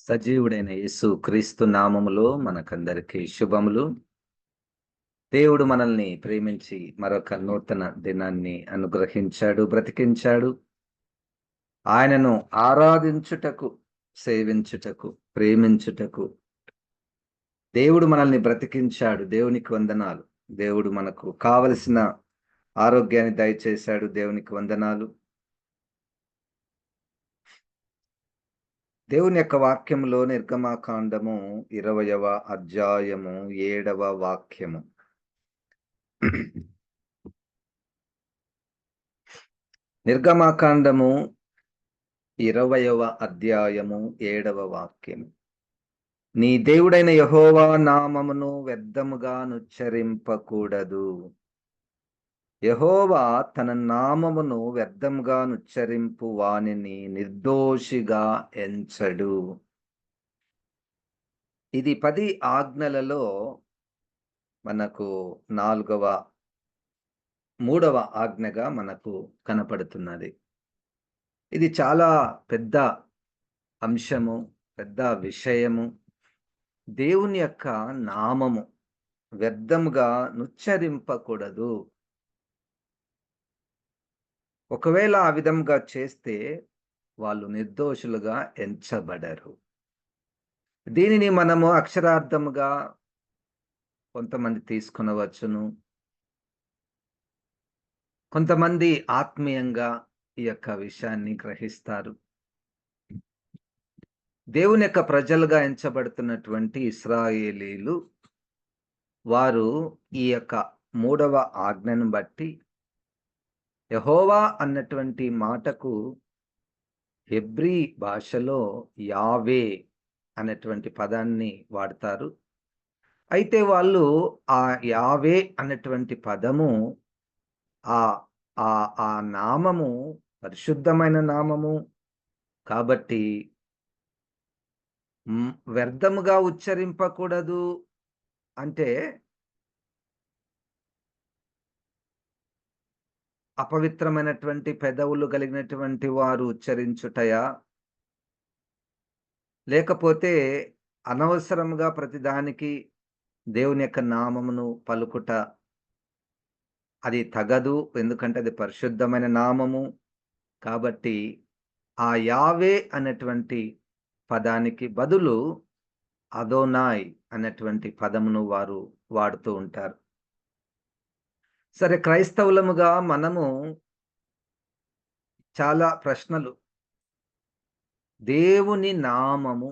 సజీవుడైన యేసు క్రీస్తు నామములో మనకందరికీ శుభములు. దేవుడు మనల్ని ప్రేమించి మరొక నూతన దినాన్ని అనుగ్రహించాడు, బ్రతికించాడు. ఆయనను ఆరాధించుటకు, సేవించుటకు, ప్రేమించుటకు దేవుడు మనల్ని బ్రతికించాడు. దేవునికి వందనాలు. దేవుడు మనకు కావలసిన ఆరోగ్యాన్ని దయచేశాడు. దేవునికి వందనాలు. దేవుని యొక్క వాక్యములో నిర్గమాకాండము 20వ అధ్యాయము 7వ వాక్యము. నిర్గమాకాండము 20వ అధ్యాయము 7వ వాక్యము. నీ దేవుడైన యెహోవా నామమును వ్యర్థముగా నుచ్చరింపకూడదు. యెహోవా తన నామమును వ్యర్థంగా నుచ్చరింపు వానిని నిర్దోషిగా ఎంచడు. ఇది 10 ఆజ్ఞలలో మనకు 3వ ఆజ్ఞగా మనకు కనపడుతున్నది. ఇది చాలా పెద్ద అంశము, పెద్ద విషయము. దేవుని యొక్క నామము వ్యర్థముగా నుచ్చరింపకూడదు. ఒకవేళ ఆ విధంగా చేస్తే వాళ్ళు నిర్దోషులుగా ఎంచబడరు. దీనిని మనము అక్షరార్థముగా కొంతమంది తీసుకొనవచ్చును. కొంతమంది ఆత్మీయంగా ఈ యొక్క విషయాన్ని గ్రహిస్తారు. దేవుని యొక్క ప్రజలుగా ఎంచబడుతున్నటువంటి ఇశ్రాయేలీలు వారు ఈ యొక్క 3వ ఆజ్ఞను బట్టి యెహోవా అన్నటువంటి మాటకు హెబ్రీ భాషలో యావే అనేటువంటి పదాన్ని వాడతారు. అయితే వాళ్ళు ఆ యావే అన్నటువంటి పదము ఆ ఆ ఆ నామము పరిశుద్ధమైన నామము కాబట్టి వ్యర్థముగా ఉచ్చరింపకూడదు అంటే అపవిత్రమైనటువంటి పెదవులు కలిగినటువంటి వారు ఉచ్చరించుటయా, లేకపోతే అనవసరంగా ప్రతిదానికి దేవుని యొక్క నామమును పలుకుట అది తగదు. ఎందుకంటే అది పరిశుద్ధమైన నామము. కాబట్టి ఆ యావే అనేటువంటి పదానికి బదులు అదోనాయ్ అనేటువంటి పదమును వారు వాడుతూ ఉంటారు. సరే, క్రైస్తవులముగా మనము చాలా ప్రశ్నలు. దేవుని నామము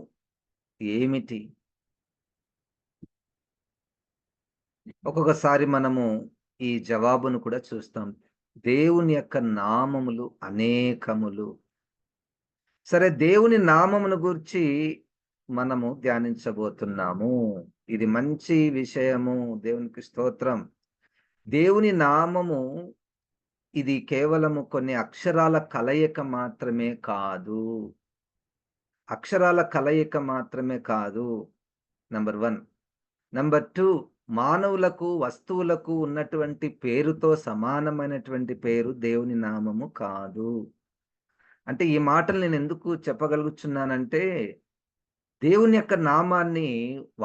ఏమిటి? ఒక్కొక్కసారి మనము ఈ జవాబును కూడా చూస్తాం. దేవుని యొక్క నామములు అనేకములు. సరే, దేవుని నామమును గూర్చి మనము ధ్యానించబోతున్నాము. ఇది మంచి విషయము. దేవునికి స్తోత్రం. దేవుని నామము ఇది కేవలము కొన్ని అక్షరాల కలయిక మాత్రమే కాదు. అక్షరాల కలయిక మాత్రమే కాదు. నంబర్ 1. నంబర్ 2, మానవులకు, వస్తువులకు ఉన్నటువంటి పేరుతో సమానమైనటువంటి పేరు దేవుని నామము కాదు. అంటే ఈ మాటలు నేను ఎందుకు చెప్పగలుగుతున్నానంటే, దేవుని యొక్క నామాన్ని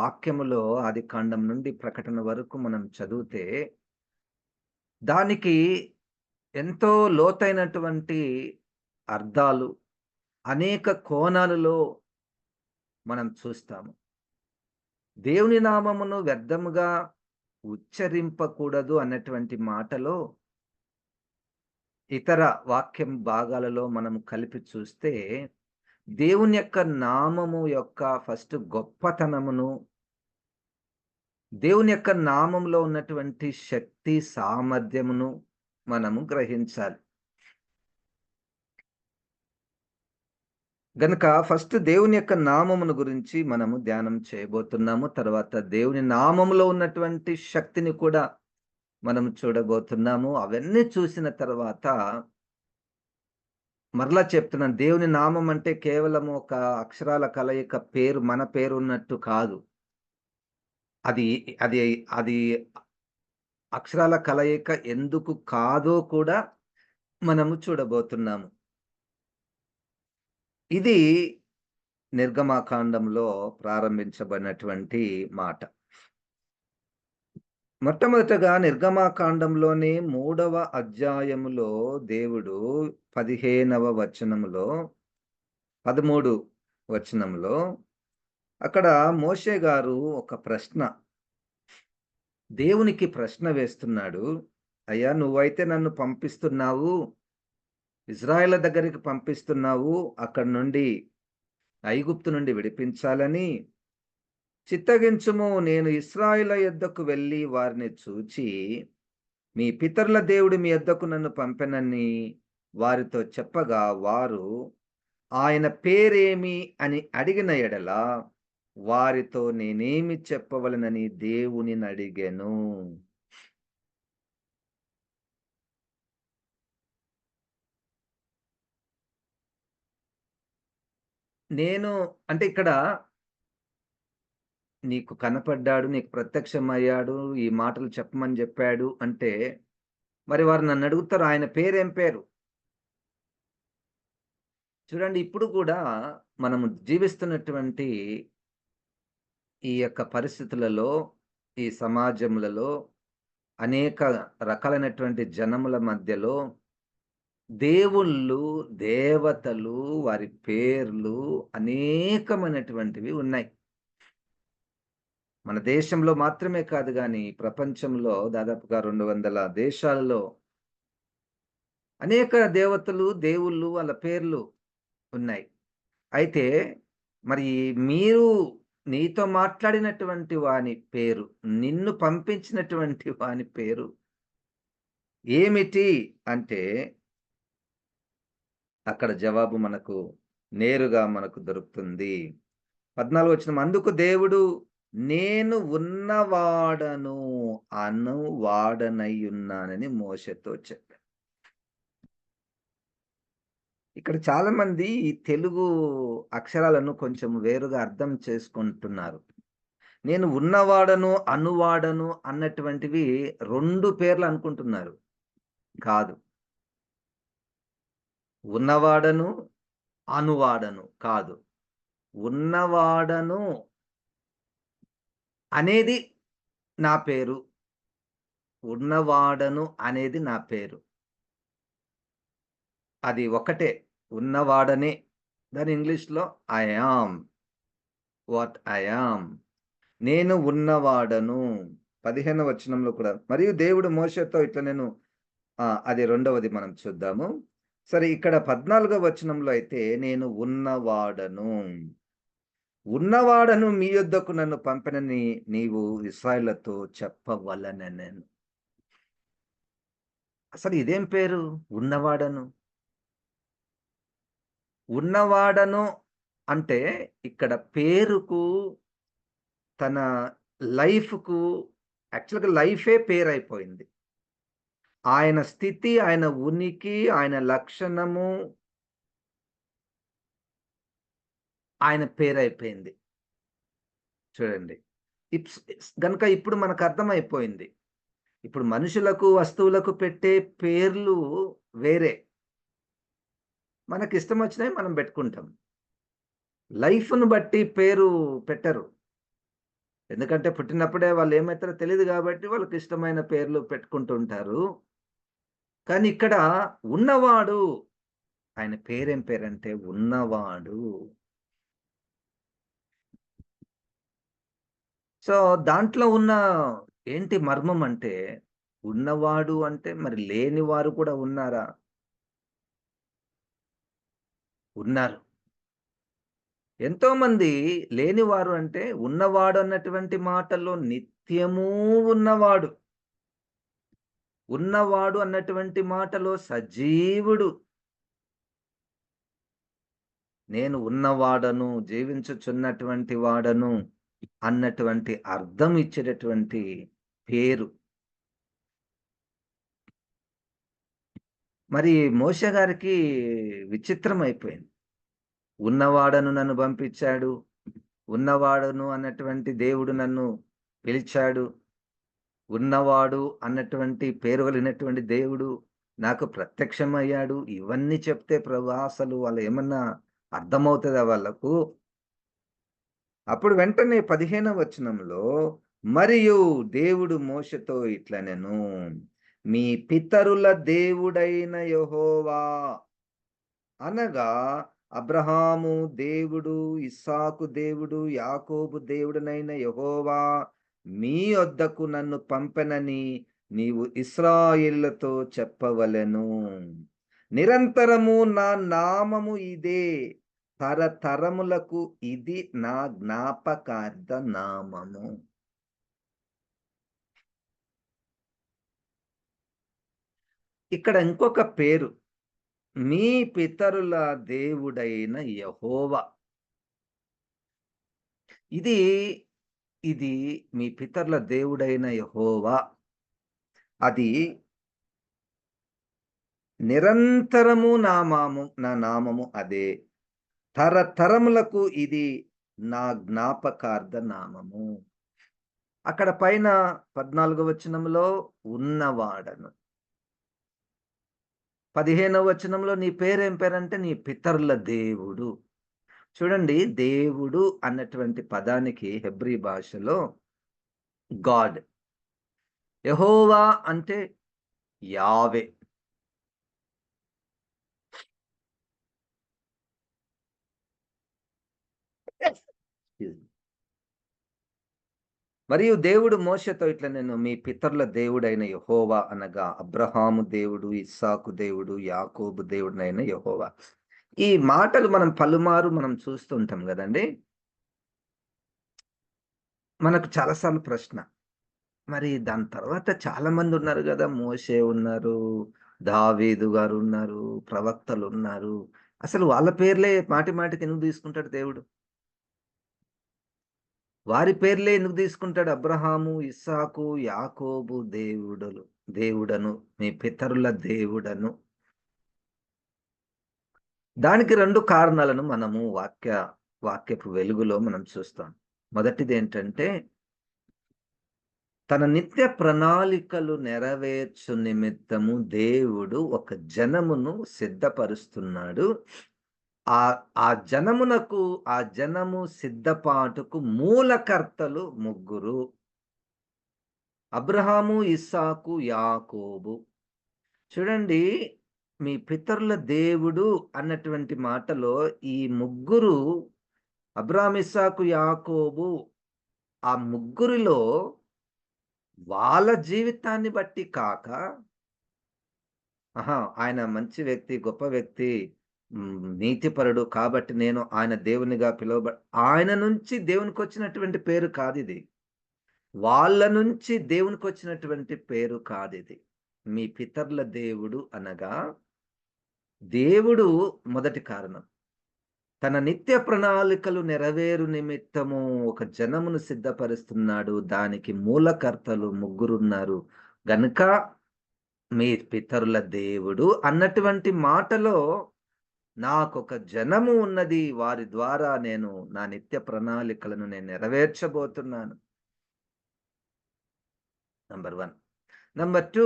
వాక్యములో ఆదికాండం నుండి ప్రకటన వరకు మనం చదివితే దానికి ఎంతో లోతైనటువంటి అర్థాలు అనేక కోణాలలో మనం చూస్తాము. దేవుని నామమును వ్యర్థముగా ఉచ్చరింపకూడదు అన్నటువంటి మాటలో ఇతర వాక్యం భాగాలలో మనం కలిపి చూస్తే దేవుని యొక్క నామము యొక్క ఫస్ట్ గొప్పతనమును, దేవుని యొక్క నామంలో ఉన్నటువంటి శక్తి సామర్థ్యమును మనము గ్రహించాలి. గనుక ఫస్ట్ దేవుని యొక్క నామమును గురించి మనము ధ్యానం చేయబోతున్నాము. తర్వాత దేవుని నామములో ఉన్నటువంటి శక్తిని కూడా మనం చూడబోతున్నాము. అవన్నీ చూసిన తర్వాత మరలా చెప్తున్నాను, దేవుని నామం అంటే కేవలం ఒక అక్షరాల కలయిక, పేరు, మన పేరు ఉన్నట్టు కాదు. అది అది అది అక్షరాల కలయిక ఎందుకు కాదో కూడా మనము చూడబోతున్నాము. ఇది నిర్గమకాండంలో ప్రారంభించబడినటువంటి మాట. మొట్టమొదటగా నిర్గమకాండంలోని 3వ అధ్యాయములో దేవుడు 15వ వచనములో 13 వచనంలో అక్కడ మోషే గారు ఒక దేవునికి ప్రశ్న వేస్తున్నాడు. అయ్యా! నువ్వైతే నన్ను పంపిస్తున్నావు. ఇజ్రాయేళ్ల దగ్గరికి పంపిస్తున్నావు. అక్కడి నుండి ఐగుప్తు నుండి విడిపించాలని. చిత్తగించుము, నేను ఇశ్రాయేలు యొద్దకు వెళ్లి వారిని చూచి, మీ పితరుల దేవుడు మీ యొద్దకు నన్ను పంపెనని వారితో చెప్పగా, వారు ఆయన పేరేమి అని అడిగిన యెడల వారితో నేనేమి చెప్పవలెనని దేవునినడిగెను. నేను అంటే ఇక్కడ నీకు కనపడ్డాడు, నీకు ప్రత్యక్షమయ్యాడు, ఈ మాటలు చెప్పమని జెప్పాడు అంటే, మరి వారు నన్నడుగుతారు ఆయన పేరేం పేరు? చూడండి ఇప్పుడు కూడా మనము జీవిస్తున్నటువంటి ఈ యొక్క పరిస్థితులలో, ఈ సమాజములలో అనేక రకాలైనటువంటి జనముల మధ్యలో దేవుళ్ళు, దేవతలు, వారి పేర్లు అనేకమైనటువంటివి ఉన్నాయి. మన దేశంలో మాత్రమే కాదు గానీ, ప్రపంచంలో దాదాపుగా 200 దేశాలలో అనేక దేవతలు, దేవుళ్ళు వాళ్ళ పేర్లు ఉన్నాయి. అయితే మరి మీరు నీతో మాట్లాడినటువంటి వాని పేరు, నిన్ను పంపించినటువంటి వాని పేరు ఏమిటి అంటే, అక్కడ జవాబు మనకు నేరుగా మనకు దొరుకుతుంది. 14 వచనం, అందుకు దేవుడు నేను ఉన్నవాడను అను వాడనయ్యున్నానని మోషేతో చెప్పాడు. ఇక్కడ చాలామంది ఈ తెలుగు అక్షరాలను కొంచెం వేరుగా అర్థం చేసుకుంటున్నారు. నేను ఉన్నవాడను, అనువాడను అన్నటువంటివి 2 పేర్లు అనుకుంటున్నారు. కాదు. ఉన్నవాడను, అనువాడను కాదు. ఉన్నవాడను అనేది నా పేరు. ఉన్నవాడను అనేది నా పేరు. అది ఒకటే. ఉన్నవాడనే. దాని ఇంగ్లీష్‌లో I am. What I am. నేను ఉన్నవాడను. 15వ వచనంలో కూడా మరియు దేవుడు మోషేతో ఇట్లా నేను అది రెండవది మనం చూద్దాము. సరే ఇక్కడ 14వ వచనంలో అయితే నేను ఉన్నవాడను. ఉన్నవాడను మీ యొద్దకు నన్ను పంపెనని నీవు ఇశ్రాయేలుతో చెప్పవలెననెను. అసలు ఇదేం పేరు? ఉన్నవాడను. ఉన్నవాడను అంటే ఇక్కడ పేరుకు తన లైఫ్‌కు యాక్చువల్‌గా లైఫే పేరైపోయింది. ఆయన స్థితి, ఆయన ఉనికి, ఆయన లక్షణము ఆయన పేరైపోయింది. చూడండి. గనుక ఇప్పుడు మనకర్థమైపోయింది. ఇప్పుడు మనుషులకు, వస్తువులకు పెట్టే పేర్లు వేరే. మనకిష్టమొచ్చినయి మనం బెట్టుకుంటాం. లైఫ్‌ను బట్టి పేరు పెట్టరు. ఎందుకంటే పుట్టినప్పుడే వాళ్ళేమైతారో తెలీదు గాబట్టి వాళ్ళకిష్టమైన పేర్లు పెట్టుకుంటుంటారు. కానీ ఇక్కడ ఉన్నవాడు, ఆయన పేరేం పేరంటే ఉన్నవాడు. సో, దాంట్లో ఉన్న ఏంటి మర్మం అంటే, ఉన్నవాడు అంటే మరి లేనివారు కూడా ఉన్నారా? ఉన్నారు. ఎంతోమంది లేనివారు అంటే, ఉన్నవాడు అన్నటువంటి మాటలో నిత్యమూ ఉన్నవాడు. ఉన్నవాడు అన్నటువంటి మాటలో సజీవుడు. నేను ఉన్నవాడను, జీవించుచున్నటువంటి వాడను అన్నటువంటి అర్థం ఇచ్చేటటువంటి పేరు. మరి మోషే గారికి విచిత్రమైపోయింది. ఉన్నవాడను నన్ను పంపించాడు. ఉన్నవాడను అన్నటువంటి దేవుడు నన్ను పిలిచాడు. ఉన్నవాడు అన్నటువంటి పేరు కలిగినటువంటి దేవుడు నాకు ప్రత్యక్షమయ్యాడు. ఇవన్నీ చెప్తే ప్రభు అసలు వాళ్ళు ఏమన్నా అర్థమవుతదా వాళ్ళకు? అప్పుడు వెంటనే 15వ వచనంలో, మరియు దేవుడు మోషేతో ఇట్లనెను, మీ పితరుల దేవుడైన యెహోవా అనగా అబ్రహాము దేవుడు, ఇస్సాకు దేవుడు, యాకోబు దేవుడనైన యెహోవా మీ యొద్దకు నన్ను పంపెనని నీవు ఇశ్రాయేలులతో చెప్పవలెను. నిరంతరము నా నామము ఇదే. తరతరములకు ఇది నా జ్ఞాపకార్థ నామము. ఇక్కడ ఇంకొక పేరు. మీ పితరుల దేవుడైన యెహోవా. ఇది, ఇది మీ పితరుల దేవుడైన యెహోవా. అది నిరంతరము నా నామము అదే. తరతరములకు ఇది నా జ్ఞాపకార్థ నామము. అక్కడ పైన 14వ వచనంలో ఉన్నవాడను. 15వ వచనంలో నీ పేరేం పేరంటే నీ పితరుల దేవుడు. చూడండి, దేవుడు అన్నటువంటి పదానికి హెబ్రీ భాషలో గాడ్. యెహోవా అంటే యావే. మరియు దేవుడు మోషేతో ఇట్లా, నేను మీ పితరుల దేవుడైన యెహోవా అనగా అబ్రహాము దేవుడు, ఇస్సాకు దేవుడు, యాకోబు దేవుడినైన యెహోవా. ఈ మాటలు మనం పలుమారు చూస్తుంటాం గదండీ! మనకు చాలా సార్లు ప్రశ్న. మరి దాని తర్వాత చాలా మందున్నారు గదా! మోషే ఉన్నారు, దావీదు గారున్నారు, ప్రవక్తలున్నారు. అసలు వాళ్ళ పేర్లే మాటి మాటికి ఎందుకు తీసుకుంటాడు దేవుడు? వారి పేర్లే ఎందుకు తీసుకుంటాడు? అబ్రహాము, ఇస్సాకు, యాకోబు దేవుడను, మీ పితరుల దేవుడను. దానికి 2 కారణాలను మనము వాక్యపు వెలుగులో మనం చూస్తాం. మొదటిదేంటంటే, తన నిత్య ప్రణాళికలు నెరవేర్చు నిమిత్తము దేవుడు ఒక జనమును సిద్ధపరుస్తున్నాడు. ఆ జనము సిద్ధపాటుకు మూలకర్తలు ముగ్గురు. అబ్రహాము, ఇస్సాకు, యాకోబు. చూడండి, మీ పితరుల దేవుడు అన్నటువంటి మాటలో ఈ ముగ్గురు, అబ్రాహాము, ఇస్సాకు, యాకోబు, ఆ ముగ్గురిలో వాళ్ళ జీవితాన్ని బట్టి కాక, ఆయన మంచి వ్యక్తి, గొప్ప వ్యక్తి, నీతిపరుడు కాబట్టి నేను ఆయన దేవునిగా ఆయన నుంచి దేవునికొచ్చినటువంటి పేరు కాదిది. వాళ్ళ నుంచి దేవునికొచ్చినటువంటి పేరు కాదిది. మీ పితరుల దేవుడు అనగా, దేవుడు మొదటి కారణం. తన నిత్య ప్రణాళికలు నెరవేరు నిమిత్తము ఒక జనమును సిద్ధపరుస్తున్నాడు. దానికి మూలకర్తలు ముగ్గురున్నారు. గనుక మీ పితరుల దేవుడు అన్నటువంటి మాటలో నాకొక జనము ఉన్నది. వారి ద్వారా నేను నా నిత్య ప్రణాళికలను నేను నెరవేర్చబోతున్నాను. నంబర్ 1. నంబర్ 2,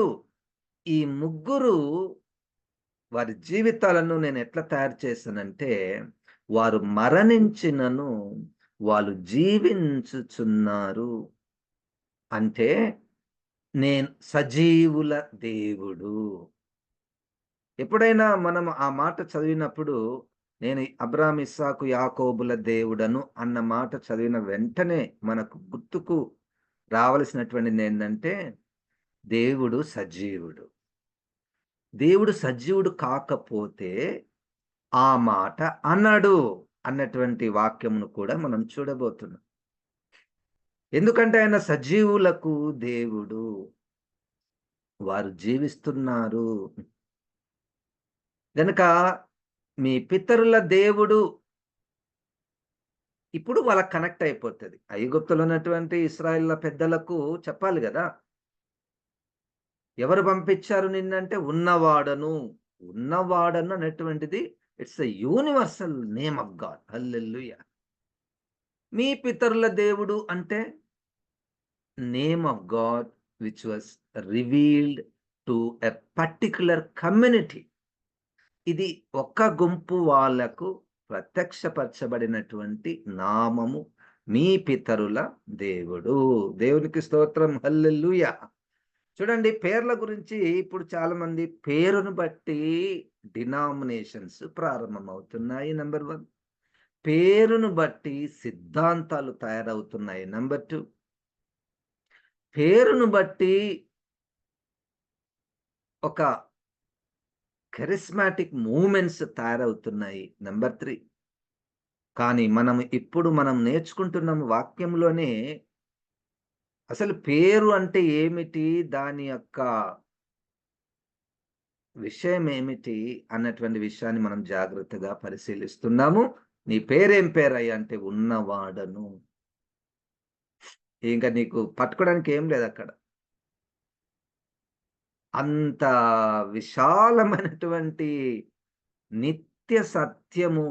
ఈ ముగ్గురు వారి జీవితాలను నేను ఎట్లా తయారు చేశానంటే, వారు మరణించినను వాళ్ళు జీవించుచున్నారు. అంటే నేను సజీవుల దేవుడు. ఎప్పుడైనా మనం ఆ మాట చదివినప్పుడు, నేను అబ్రాహాము, ఇస్సాకు, యాకోబుల దేవుడను అన్న మాట చదివిన వెంటనే మనకు గుర్తుకు రావలసినటువంటిదేంటంటే, దేవుడు సజీవుడు. దేవుడు సజీవుడు కాకపోతే ఆ మాట అనడు అన్నటువంటి వాక్యమును కూడా మనం చూడబోతున్నాం. ఎందుకంటే ఆయన సజీవులకు దేవుడు. వారు జీవిస్తున్నారు. గనుక మీ పితరుల దేవుడు ఇప్పుడు వాళ్ళకి కనెక్ట్ అయిపోతది. ఐగుప్తులో ఉన్నటువంటి ఇశ్రాయేలుల పెద్దలకు చెప్పాలి గదా! ఎవరు పంపించారు నిన్నంటే, ఉన్నవాడను. ఉన్నవాడను అనేటువంటిది it's a universal name of God. Hallelujah! మీ పితరుల దేవుడు అంటే name of God which was revealed to a particular community. ఇది ఒక్క గుంపు వాళ్ళకు ప్రత్యక్షపరచబడినటువంటి నామము, మీ పితరుల దేవుడు. దేవునికి స్తోత్రం. హల్లెలూయా. చూడండి, పేర్ల గురించి ఇప్పుడు చాలామంది పేరును బట్టి డినామినేషన్స్ ప్రారంభమవుతున్నాయి. నంబర్ 1. పేరును బట్టి సిద్ధాంతాలు తయారవుతున్నాయి. నంబర్ 2. పేరును బట్టి ఒక కరిస్మాటిక్ మూవ్‌మెంట్స్ తయారవుతున్నాయి. నంబర్ 3. కానీ ఇప్పుడు మనం నేర్చుకుంటున్న వాక్యంలోనే అసలు పేరు అంటే ఏమిటి? దాని యొక్క విషయం ఏమిటి? అన్నటువంటి విషయాన్ని మనం జాగ్రత్తగా పరిశీలిస్తున్నాము. నీ పేరేం పేరయ్యా అంటే ఉన్నవాడను. ఇంక నీకు పట్టుకోవడానికి ఏం లేదక్కడ. అంత విశాలమైనటువంటి నిత్య సత్యము,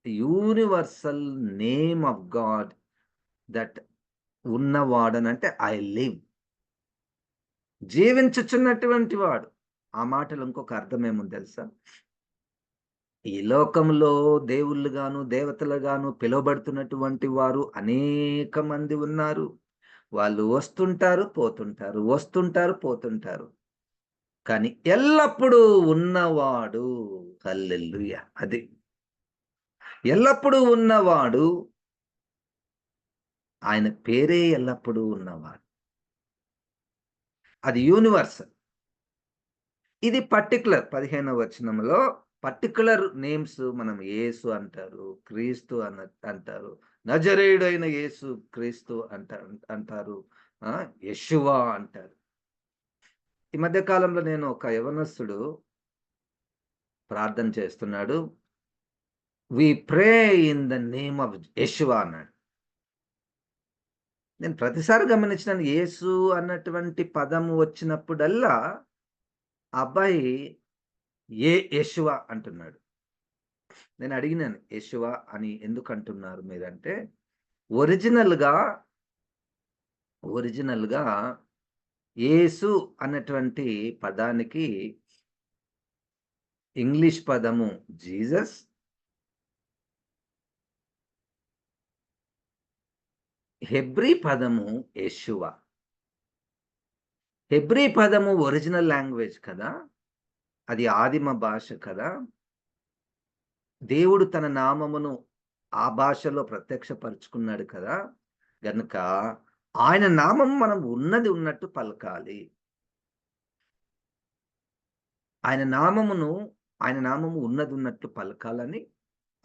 universal name of God, that ఉన్నవాడనంటే ఐ లివ్. జీవించుచున్నటువంటి వాడు. ఆ మాటలో ఇంకొక అర్థమేముందో తెలుసా? ఈ లోకంలో దేవుళ్ళుగాను, దేవతలుగాను పిలువబడుతున్నటువంటి వారు అనేక మంది ఉన్నారు. వాళ్ళు వస్తుంటారు, పోతుంటారు. వస్తుంటారు, పోతుంటారు. కానీ ఎల్లప్పుడూ ఉన్నవాడు. హల్లెలూయా! అది. ఎల్లప్పుడూ ఉన్నవాడు. ఆయన పేరే ఎల్లప్పుడూ ఉన్నవాడు. అది యూనివర్సల్. ఇది పర్టిక్యులర్ 15వ వచనంలో పర్టిక్యులర్ నేమ్స్ మనం యేసు అంటారు, క్రీస్తు అంటారు, నజరేయుడైన యేసు క్రీస్తు అంటారు, యెషువా అంటారు. ఈ మధ్య కాలంలో నేను ఒక యవనస్తుడు ప్రార్థన చేస్తున్నాడు. We pray in the name of Yeshua అన్నాడు. నేను ప్రతిసారి గమనించినాను, యేసు అన్నటువంటి పదం వచ్చినప్పుడల్లా ఆ అబ్బాయి యెషువా అంటున్నాడు. నేను అడిగినాను, యెషువా అని ఎందుకంటున్నారు మీరంటే, ఒరిజినల్‌గా, ఒరిజినల్‌గా యేసు అన్నటువంటి పదానికి ఇంగ్లీష్ పదము జీసస్, హెబ్రీ పదము యెషువా. హెబ్రీ పదము ఒరిజినల్ లాంగ్వేజ్ కదా! అది ఆదిమ భాష కదా! దేవుడు తన నామమును ఆ భాషలో ప్రత్యక్షపరుచుకున్నాడు కదా! గనుక ఆయన నామం మనం ఉన్నది ఉన్నట్టు పలకాలి. ఆయన నామమును, ఆయన నామము ఉన్నది ఉన్నట్టు పలకాలని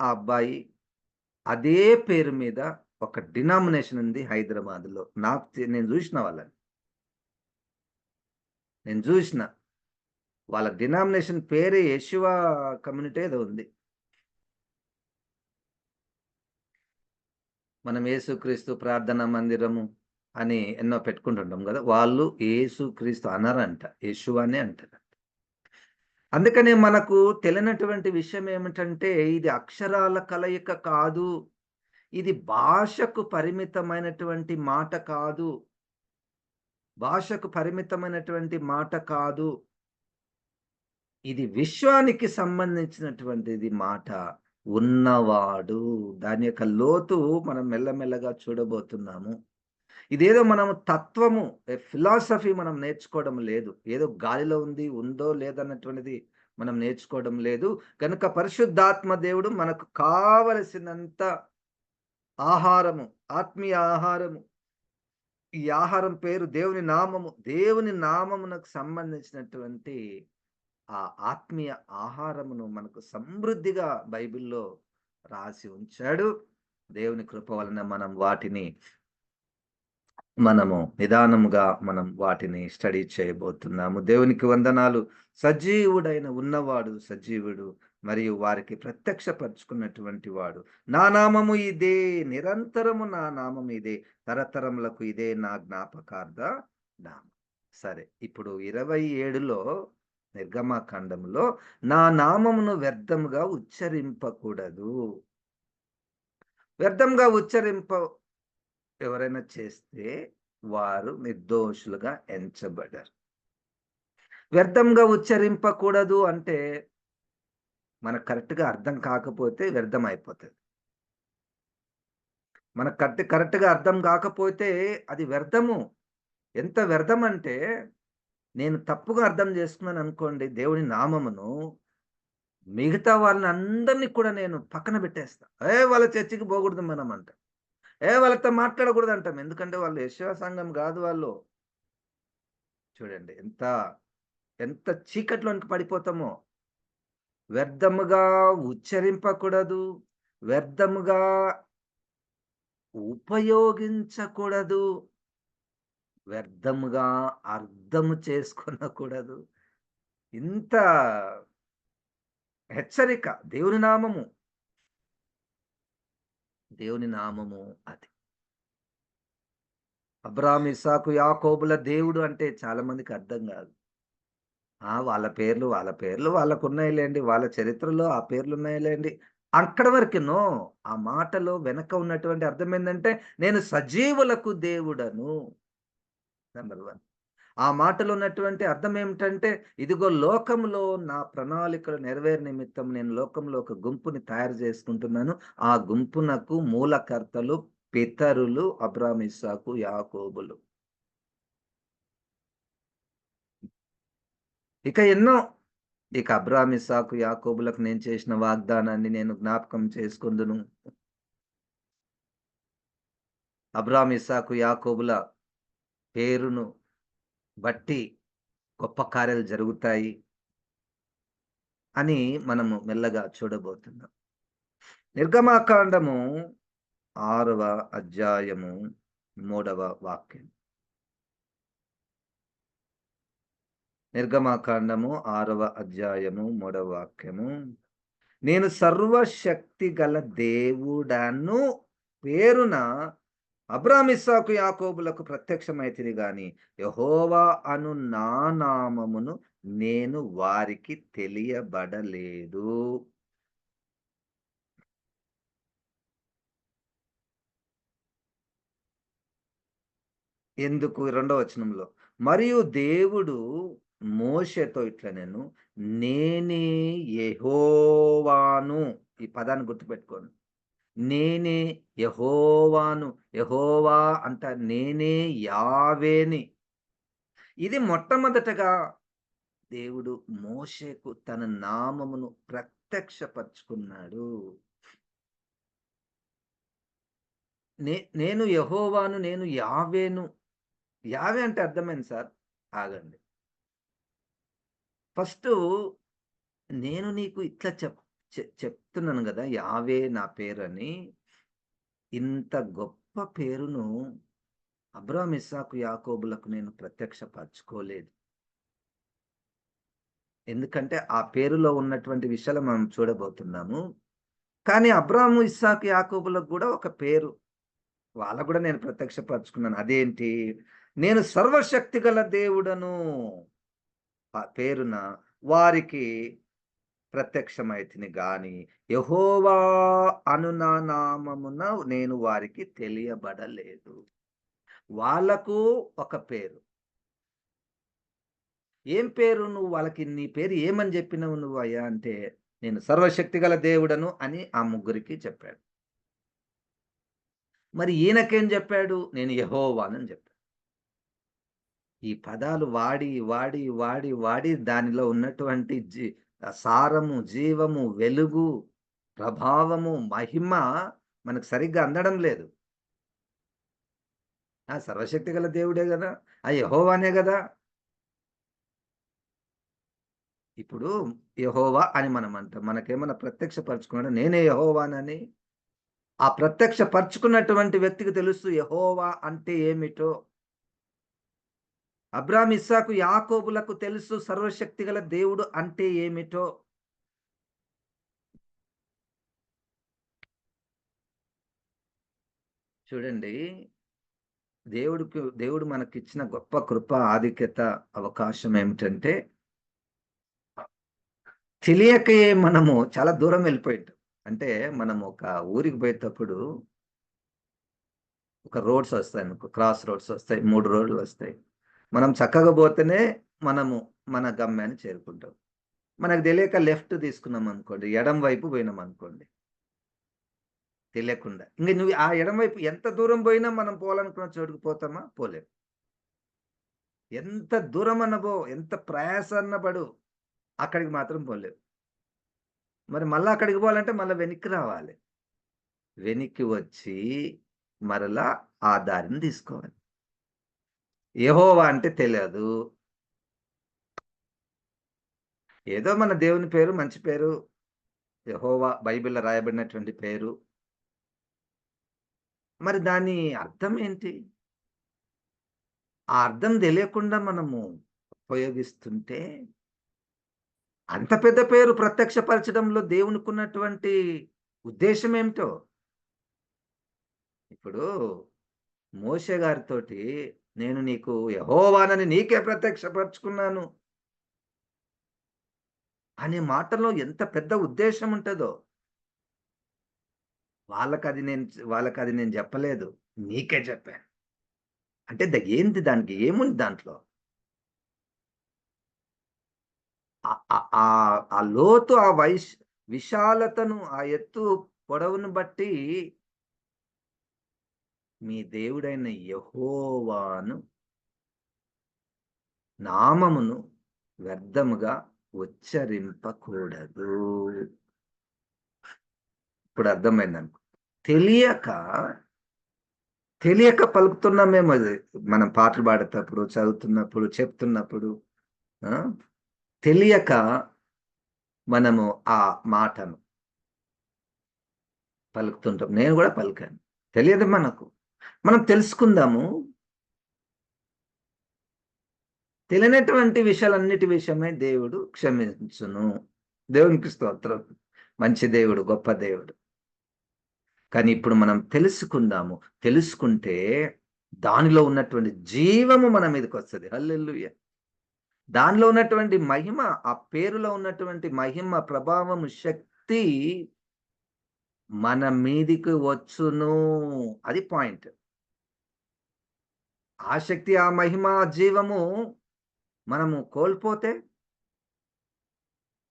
ఆ అబ్బాయి అదే పేరు మీద ఒక డినామినేషన్ ఉంది హైదరాబాద్‌లో. నేను జూషిన వాళ్ళని. నేను జూషిన. వాళ్ళ డినామినేషన్ పేరే యెషువా కమ్యూనిటీ ఏదో ఉంది. మనం యేసుక్రీస్తు ప్రార్థనా మందిరము అని ఎన్నో పెట్టుకుంటుంటాం గదా! వాళ్ళు యేసుక్రీస్తు అనరంట. యెషువానే అంటారు. అందుకనే మనకు తెలియనటువంటి విషయం ఏమిటంటే, ఇది అక్షరాల కలయిక కాదు. ఇది భాషకు పరిమితమైనటువంటి మాట కాదు. భాషకు పరిమితమైనటువంటి మాట కాదు. ఇది విశ్వానికి సంబంధించినటువంటిది మాట. ఉన్నవాడు. దాని యొక్క లోతు మనం మెల్లమెల్లగా చూడబోతున్నాము. ఇదేదో మనం తత్వము, ఫిలాసఫీ మనం నేర్చుకోవడం లేదు. ఏదో గాలిలో ఉంది, ఉందో లేదన్నటువంటిది మనం నేర్చుకోవడం లేదు. కనుక పరిశుద్ధాత్మ దేవుడు మనకు కావలసినంత ఆహారము, ఆత్మీయ ఆహారము, ఈ ఆహారం పేరు దేవుని నామము. దేవుని నామమునకు సంబంధించినటువంటి ఆ ఆత్మీయ ఆహారమును మనకు సమృద్ధిగా బైబిల్‌లో రాసి ఉంచాడు. దేవుని కృప వలన నిదానముగా మనం వాటిని స్టడీ చేయబోతున్నాము. దేవునికి వందనాలు. సజీవుడైన ఉన్నవాడు సజీవుడు మరియు వారికి ప్రత్యక్షపరుచుకున్నటువంటి వాడు. నా నామము ఇదే, నిరంతరము నా నామము ఇదే, తరతరములకు ఇదే నా జ్ఞాపకార్థ నామం. సరే, ఇప్పుడు 27లో నిర్గమకాండములో నా నామమును వ్యర్థముగా ఉచ్చరింపకూడదు. వ్యర్థంగా ఎవరైనా చేస్తే వారు నిర్దోషులుగా ఎంచబడరు. వ్యర్థంగా ఉచ్చరింపకూడదు అంటే మనకు కరెక్ట్‌గా అర్థం కాకపోతే వ్యర్థం అయిపోతది. మనకు కరెక్ట్‌గా అర్థం గాకపోతే అది వ్యర్థము. ఎంత వ్యర్థమంటే, నేను తప్పుగా అర్థం చేసుకున్నాననుకోండి దేవుని నామమును, మిగతా వాళ్ళనందరిని కూడా నేను పక్కన పెట్టేస్తా. వాళ్ళ చర్చికి పోకూడదు మనమంట. వాళ్ళతో మాట్లాడకూడదంటాం. ఎందుకంటే వాళ్ళు యెషయా సంఘం గాదు వాళ్ళు. చూడండి ఎంత చీకట్లోనికి పడిపోతామో. వ్యర్థముగా ఉచ్చరింపకూడదు. వ్యర్థముగా ఉపయోగించకూడదు. వ్యర్థముగా అర్థము చేసుకొనకూడదు. ఇంత హెచ్చరిక దేవుని నామము. దేవుని నామము అది. అబ్రాహాము, ఇస్సాకు, యాకోబుల దేవుడు అంటే చాలా మందికి అర్థం గాదు. వాళ్ళ పేర్లు వాళ్ళకున్నాయిలెండి. వాళ్ళ చరిత్రలో ఆ పేర్లున్నాయిలెండి. అక్కడి వరకే నో. ఆ మాటలో వెనక ఉన్నటువంటి అర్థమేందంటే, నేను సజీవులకు దేవుడను. నంబర్ 1. ఆ మాటలో ఉన్నటువంటి అర్థమేమిటంటే, ఇదిగో లోకంలో నా ప్రణాళికలు నెరవేరు నిమిత్తం నేను లోకంలో ఒక గుంపుని తయారు చేసుకుంటున్నాను. ఆ గుంపునకు మూలకర్తలు పితరులు అబ్రాహాము, ఇస్సాకు, యాకోబులు. ఇక ఎన్నో ఇక అబ్రాహాము, ఇస్సాకు, యాకోబులకు నేను చేసిన వాగ్దానాన్ని నేను జ్ఞాపకం చేసుకొందును. అబ్రాహాము, ఇస్సాకు, యాకోబుల పేరును బట్టి గొప్ప కార్యాలు జరుగుతాయి అని మనము మెల్లగా చూడబోతున్నాం. నిర్గమాకాండము 6వ అధ్యాయము 3వ వాక్యం. నిర్గమాకాండము 6వ అధ్యాయము 3వ వాక్యము. నేను సర్వశక్తి గల దేవుడను పేరున అబ్రాహాము, ఇస్సాకు, యాకోబులకు ప్రత్యక్షమైతిని గాని యెహోవా అను నా నామమును నేను వారికి తెలియబడలేదు. ఎందుకు? రెండో వచనంలో. మరియు దేవుడు మోషేతో ఇట్లనెను, నేనే యెహోవాను. ఈ పదాన్ని గుర్తుపెట్టుకోండి. నేనే యెహోవాను. యెహోవా అంట నేనే యావేని. ఇది మొట్టమొదటగా దేవుడు మోషేకు తన నామమును ప్రత్యక్షపరుచుకున్నాడు. నేను యెహోవాను, నేను యావేను. యావే అంటే అర్థమైంది సార్. ఆగండి. ఫస్టు నేను నీకు ఇట్లా చెప్తున్నాను గదా! యావే నా పేరని. ఇంత గొప్ప పేరును అబ్రాహాము, ఇస్సాకు, యాకోబులకు నేను ప్రత్యక్షపరచుకోలేదు. ఎందుకంటే ఆ పేరులో ఉన్నటువంటి విషయాలు మనం చూడబోతున్నాము. కానీ అబ్రాహాము, ఇస్సాకు, యాకోబులకు గూడా ఒక పేరు. వాళ్ళకు గూడా నేను ప్రత్యక్షపరచుకున్నాను. అదేంటి? నేను సర్వశక్తిగల దేవుడను. ఆ పేరున వారికి ప్రత్యక్షమైతిని గాని, యెహోవా అను నా నామమున నేను వారికి తెలియబడలేదు. వాళ్ళకు ఒక పేరు. ఏం పేరు నువ్వు వాళ్ళకి నీ పేరు ఏమని జెప్పినవు నువ్వయ్యా అంటే, నేను సర్వశక్తిగల దేవుడను అని ఆ ముగ్గురికి చెప్పాడు. మరి ఈయనకేం జెప్పాడు? నేను యెహోవానని జెప్పాడు. ఈ పదాలు వాడి దానిలో ఉన్నటువంటి సారము, జీవము, వెలుగు, ప్రభావము, మహిమ మనకు సరిగ్గా అందడం లేదు. సర్వశక్తి గల దేవుడే గదా! యెహోవానే గదా! ఇప్పుడు యెహోవా అని మనం అంటాం. మనకేమన్నా ప్రత్యక్షపరుచుకున్నాడా? నేనే యెహోవానని. ఆ ప్రత్యక్ష పరుచుకున్నటువంటి వ్యక్తికి తెలుసు యెహోవా అంటే ఏమిటో. అబ్రాహాము, ఇస్సాకు, యాకోబులకు తెలుసు సర్వశక్తిగల దేవుడు అంటే ఏమిటో. చూడండి, దేవుడు మనకిచ్చిన గొప్ప కృప, ఆధిక్యత, అవకాశం ఏమిటంటే, తెలియకయే మనము చాలా దూరం వెళ్ళిపోయింటాం. అంటే మనం ఒక ఊరికి పోయేటప్పుడు ఒక రోడ్స్ వస్తాయనుకో, క్రాస్ రోడ్స్ వస్తాయి. 3 రోడ్లు వస్తాయి. మనం చక్కగా పోతేనే మనము మన గమ్యాన్ని చేరుకుంటాం. మనకు తెలియక లెఫ్ట్ తీసుకున్నామనుకోండి, ఎడమ వైపు పోయినామనుకోండి. తెలియకుండా. ఇంక నువ్వు ఆ ఎడమ వైపు ఎంత దూరం పోయినా మనం పోవాలనుకున్న చోటుకి పోతామా? పోలేం. ఎంత దూరమన్న పో, ఎంత ప్రయాసన్న పడు, అక్కడికి మాత్రం పోలేవు. మరి మళ్ళా అక్కడికి పోవాలంటే మళ్ళా వెనక్కి రావాలి. వెనక్కి వచ్చి మరలా ఆ దారిని తీసుకోవాలి. యెహోవా అంటే తెలియదు. ఏదో మన దేవుని పేరు మంచి పేరు. యెహోవా బైబిల్‌లో రాయబడినటువంటి పేరు. మరి దాని అర్థం ఏంటి? ఆ అర్థం తెలియకుండా మనము ఉపయోగిస్తుంటే, అంత పెద్ద పేరు ప్రత్యక్షపరచడంలో దేవునికున్నటువంటి ఉద్దేశ్యం ఏమిటో. ఇప్పుడు మోషే గారితోటి నేను నీకు యెహోవానని నీకే ప్రత్యక్షపరచుకున్నాను అనే మాటలో ఎంత పెద్ద ఉద్దేశ్యం ఉంటదో. వాళ్ళకది నేను చెప్పలేదు. నీకే చెప్పాను. అంటే ఏంది దానికి ఏముంది దాంట్లో? ఆ లోతు, విశాలతను, ఆ ఎత్తు, పొడవును బట్టి మీ దేవుడైన యెహోవాను నామమును వ్యర్థముగా ఉచ్చరింపకూడదు. ఇప్పుడు అర్థమైందనుకో. తెలియక, తెలియక పలుకుతున్నామేమో అది. మనం పాటలు పాడేటప్పుడు, చదువుతున్నప్పుడు, చెప్తున్నప్పుడు ఆ! తెలియక మనము ఆ మాటను పలుకుతుంటాం. నేను గూడా పలికాను. తెలియదు మనకు. మనం తెలుసుకుందాము. తెలియనటువంటి విషయాలన్నిటి విషయమై దేవుడు క్షమించును. దేవునికి స్తోత్రం. మంచి దేవుడు, గొప్ప దేవుడు. కానీ ఇప్పుడు మనం తెలుసుకుందాము. తెలుసుకుంటే దానిలో ఉన్నటువంటి జీవము మన మీదకొస్తది. హల్లెలూయా! దానిలో ఉన్నటువంటి మహిమ, ఆ పేరులో ఉన్నటువంటి మహిమ, ప్రభావము, శక్తి మన మీదికి వచ్చును. అది పాయింట్. ఆ శక్తి, ఆ మహిమ, ఆ జీవము మనము కోల్పోతే,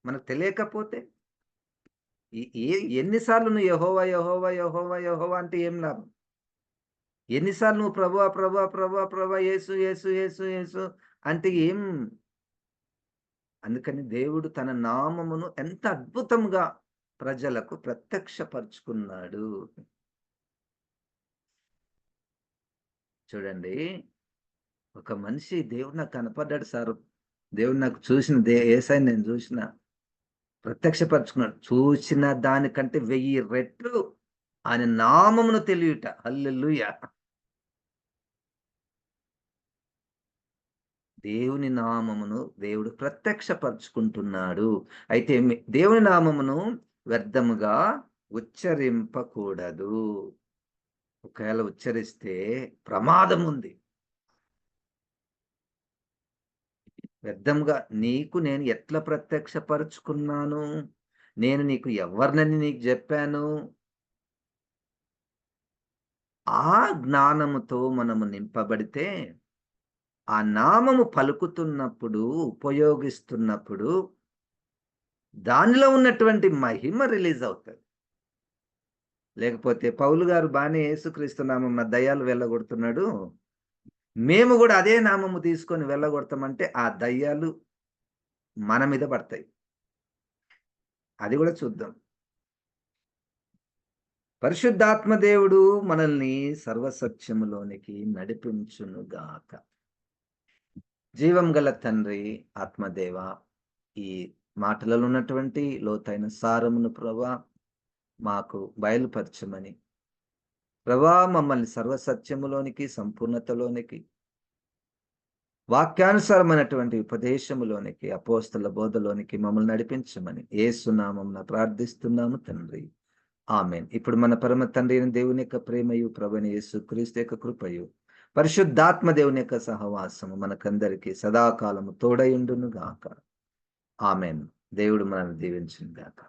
మనకు తెలియకపోతే ఎ ఎ ఎన్ని సార్లు నువ్వు యెహోవా, యెహోవా, యెహోవా, యెహోవా అంటే ఏం లాభం? ఎన్ని సార్లు నువ్వు ప్రభువా, ప్రభువా, ప్రభువా, ప్రభువా, యేసు, యేసు, యేసు, యేసు అంటే ఏం? అందుకని దేవుడు తన నామమును ఎంత అద్భుతంగా ప్రజలకు ప్రత్యక్షపరుచుకున్నాడు. చూడండి, ఒక మనిషి దేవుడు నాకు కనపడ్డాడు సారు. దేవుడు నాకు చూసిన యేసయ్యని నేను చూసిన. ప్రత్యక్షపరుచుకున్నాడు. చూసిన దానికంటే 1000 రెట్లు ఆయన నామమును తెలియుట. హల్లెలూయా! దేవుని నామమును దేవుడు ప్రత్యక్షపరుచుకుంటున్నాడు. అయితే దేవుని నామమును వ్యర్థముగా ఉచ్చరింపకూడదు. ఒకవేళ ఉచ్చరిస్తే ప్రమాదముంది. వ్యర్థంగా నీకు నేను ఎట్లా ప్రత్యక్షపరుచుకున్నాను? నేను నీకు ఎవరినని నీకు జెప్పాను? ఆ జ్ఞానముతో మనము నింపబడితే, ఆ నామము పలుకుతున్నప్పుడు, ఉపయోగిస్తున్నప్పుడు, దానిలో ఉన్నటువంటి మహిమ రిలీజ్ అవుతది. లేకపోతే పౌలు గారు బానే యేసుక్రీస్తు నామమున దయ్యాలు వెళ్ళగొడుతున్నాడు. మేము గూడా అదే నామము తీసుకొని వెళ్ళగొడతామంటే, ఆ దయ్యాలు మన మీద పడతాయి. అది గూడా చూద్దాం. పరిశుద్ధాత్మ దేవుడు మనల్ని సర్వసత్యములోనికి నడిపించునుగాక. జీవం గల తండ్రి, ఆత్మదేవ, ఈ మాటలలో ఉన్నటువంటి లోతైన సారమును ప్రభా మాకు బయలుపరచమని, ప్రభా మమ్మల్ని సర్వసత్యములోనికి, సంపూర్ణతలోనికి, వాక్యానుసారమైనటువంటి ఉపదేశములోనికి, అపోస్తల బోధలోనికి మమ్మల్ని నడిపించమని యేసు నామమున ప్రార్థిస్తున్నాము తండ్రి. ఆమేన్. ఇప్పుడు మన పరమ తండ్రి అయిన దేవుని యొక్క ప్రేమయు, ప్రభువైన యేసుక్రీస్తు యొక్క కృపయు, పరిశుద్ధాత్మ దేవుని యొక్క సహవాసము మనకందరికి సదాకాలము తోడయుండును గాక. ఆమేన్. దేవుడు మనల్ని దీవించును గాక.